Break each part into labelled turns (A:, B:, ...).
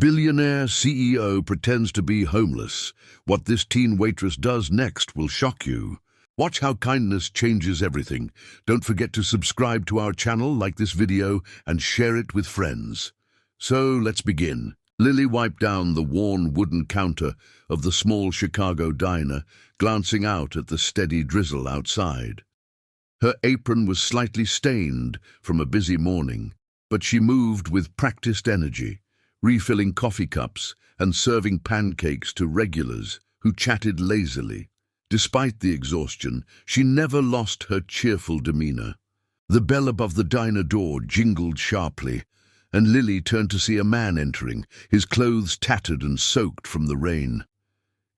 A: Billionaire CEO pretends to be homeless. What this teen waitress does next will shock you. Watch how kindness changes everything. Don't forget to subscribe to our channel, like this video, and share it with friends. So let's begin. Lily wiped down the worn wooden counter of the small Chicago diner, glancing out at the steady drizzle outside. Her apron was slightly stained from a busy morning, but she moved with practiced energy, refilling coffee cups and serving pancakes to regulars who chatted lazily. Despite the exhaustion, she never lost her cheerful demeanor. The bell above the diner door jingled sharply, and Lily turned to see a man entering, his clothes tattered and soaked from the rain.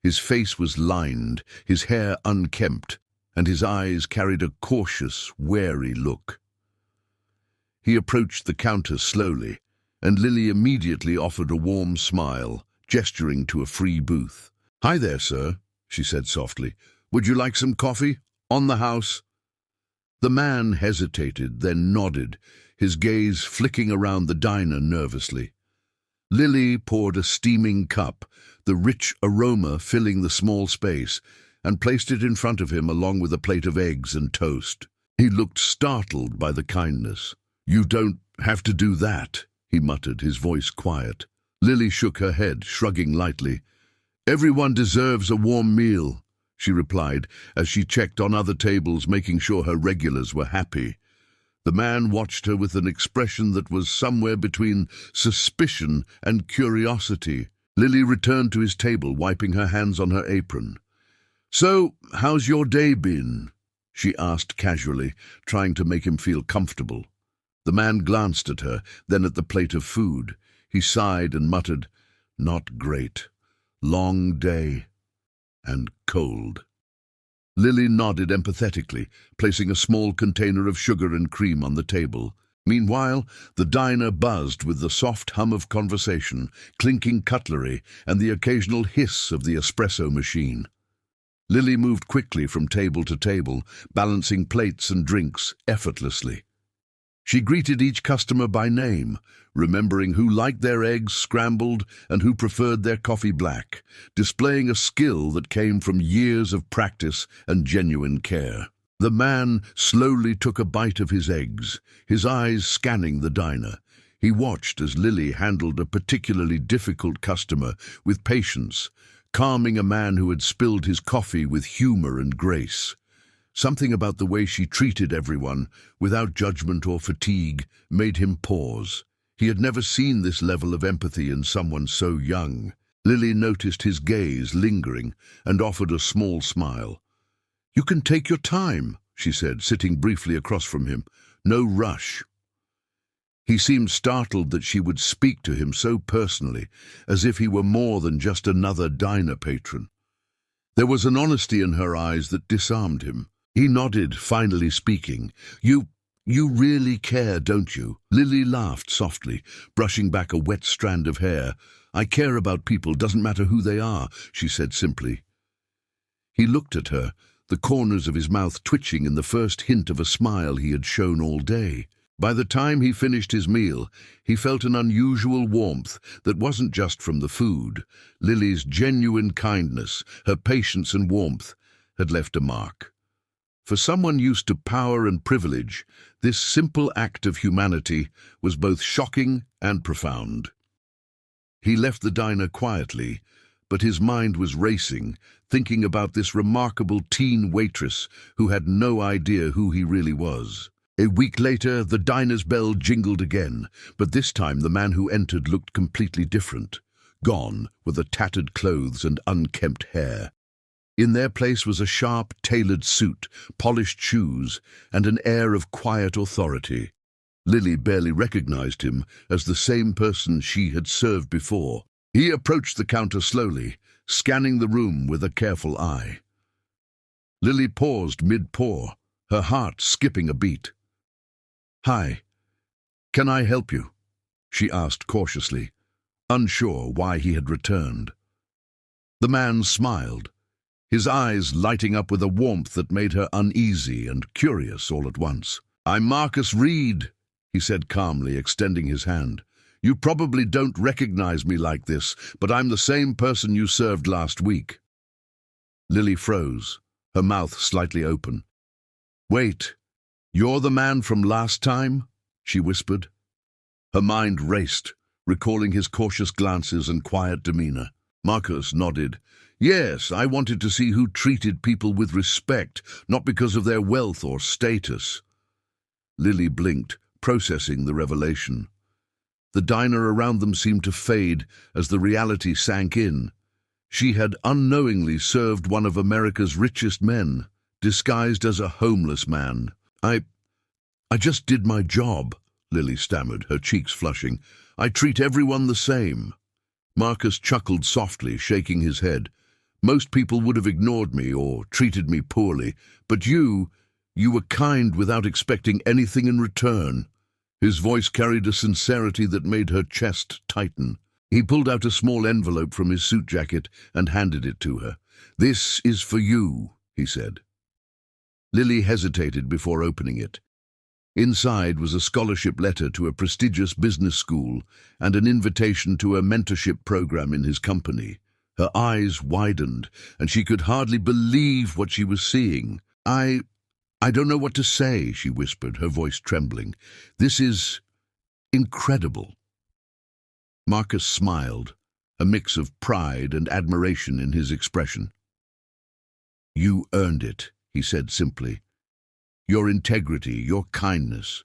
A: His face was lined, his hair unkempt, and his eyes carried a cautious, wary look. He approached the counter slowly, and Lily immediately offered a warm smile, gesturing to a free booth. "Hi there, sir," she said softly. "Would you like some coffee? On the house?" The man hesitated, then nodded, his gaze flicking around the diner nervously. Lily poured a steaming cup, the rich aroma filling the small space, and placed it in front of him along with a plate of eggs and toast. He looked startled by the kindness. "You don't have to do that," he muttered, his voice quiet. Lily shook her head, shrugging lightly. "Everyone deserves a warm meal," she replied, as she checked on other tables, making sure her regulars were happy. The man watched her with an expression that was somewhere between suspicion and curiosity. Lily returned to his table, wiping her hands on her apron. "So, how's your day been?" she asked casually, trying to make him feel comfortable. The man glanced at her, then at the plate of food. He sighed and muttered, "Not great. Long day. And cold." Lily nodded empathetically, placing a small container of sugar and cream on the table. Meanwhile, the diner buzzed with the soft hum of conversation, clinking cutlery, and the occasional hiss of the espresso machine. Lily moved quickly from table to table, balancing plates and drinks effortlessly. She greeted each customer by name, remembering who liked their eggs scrambled and who preferred their coffee black, displaying a skill that came from years of practice and genuine care. The man slowly took a bite of his eggs, his eyes scanning the diner. He watched as Lily handled a particularly difficult customer with patience, calming a man who had spilled his coffee with humor and grace. Something about the way she treated everyone, without judgment or fatigue, made him pause. He had never seen this level of empathy in someone so young. Lily noticed his gaze lingering and offered a small smile. "You can take your time," she said, sitting briefly across from him. "No rush." He seemed startled that she would speak to him so personally, as if he were more than just another diner patron. There was an honesty in her eyes that disarmed him. He nodded, finally speaking. You really care, don't you?" Lily laughed softly, brushing back a wet strand of hair. "I care about people, doesn't matter who they are," she said simply. He looked at her, the corners of his mouth twitching in the first hint of a smile he had shown all day. By the time he finished his meal, he felt an unusual warmth that wasn't just from the food. Lily's genuine kindness, her patience and warmth, had left a mark. For someone used to power and privilege, this simple act of humanity was both shocking and profound. He left the diner quietly, but his mind was racing, thinking about this remarkable teen waitress who had no idea who he really was. A week later, the diner's bell jingled again, but this time the man who entered looked completely different, gone with the tattered clothes and unkempt hair. In their place was a sharp, tailored suit, polished shoes, and an air of quiet authority. Lily barely recognized him as the same person she had served before. He approached the counter slowly, scanning the room with a careful eye. Lily paused mid-pour, her heart skipping a beat. "Hi, can I help you?" she asked cautiously, unsure why he had returned. The man smiled, his eyes lighting up with a warmth that made her uneasy and curious all at once. "I'm Marcus Reed," he said calmly, extending his hand. You probably don't recognize me like this, but I'm the same person you served last week." Lily froze, her mouth slightly open. "Wait, you're the man from last time?" she whispered. Her mind raced, recalling his cautious glances and quiet demeanor. Marcus nodded. "Yes, I wanted to see who treated people with respect, not because of their wealth or status." Lily blinked, processing the revelation. The diner around them seemed to fade as the reality sank in. She had unknowingly served one of America's richest men, disguised as a homeless man. I just did my job," Lily stammered, her cheeks flushing. "I treat everyone the same." Marcus chuckled softly, shaking his head. "Most people would have ignored me or treated me poorly, but you were kind without expecting anything in return." His voice carried a sincerity that made her chest tighten. He pulled out a small envelope from his suit jacket and handed it to her. "This is for you," he said. Lily hesitated before opening it. Inside was a scholarship letter to a prestigious business school and an invitation to a mentorship program in his company. Her eyes widened, and she could hardly believe what she was seeing. I don't know what to say," she whispered, her voice trembling. "This is incredible." Marcus smiled, a mix of pride and admiration in his expression. "You earned it," he said simply. "Your integrity, your kindness.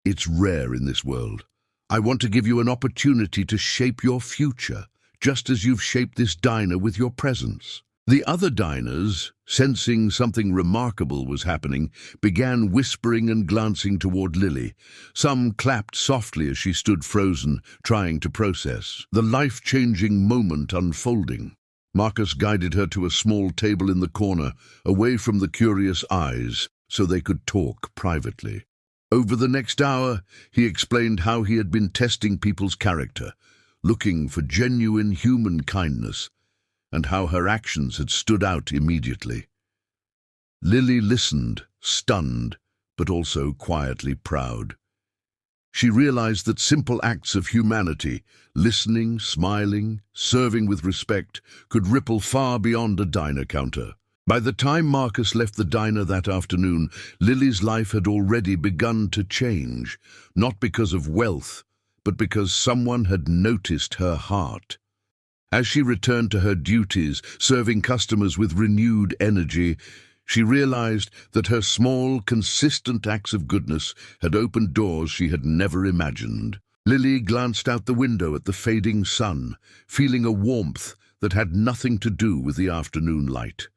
A: It's rare in this world. I want to give you an opportunity to shape your future, just as you've shaped this diner with your presence." The other diners, sensing something remarkable was happening, began whispering and glancing toward Lily. Some clapped softly as she stood frozen, trying to process the life-changing moment unfolding. Marcus guided her to a small table in the corner, away from the curious eyes, so they could talk privately. Over the next hour, he explained how he had been testing people's character, looking for genuine human kindness, and how her actions had stood out immediately. Lily listened, stunned, but also quietly proud. She realized that simple acts of humanity, listening, smiling, serving with respect, could ripple far beyond a diner counter. By the time Marcus left the diner that afternoon, Lily's life had already begun to change, not because of wealth, but because someone had noticed her heart. As she returned to her duties, serving customers with renewed energy, she realized that her small, consistent acts of goodness had opened doors she had never imagined. Lily glanced out the window at the fading sun, feeling a warmth that had nothing to do with the afternoon light.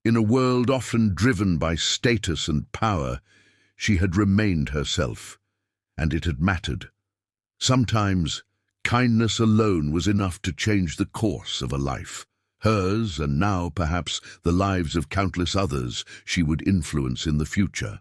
A: In a world often driven by status and power, she had remained herself, and it had mattered. Sometimes, kindness alone was enough to change the course of a life. Hers, and now perhaps the lives of countless others she would influence in the future.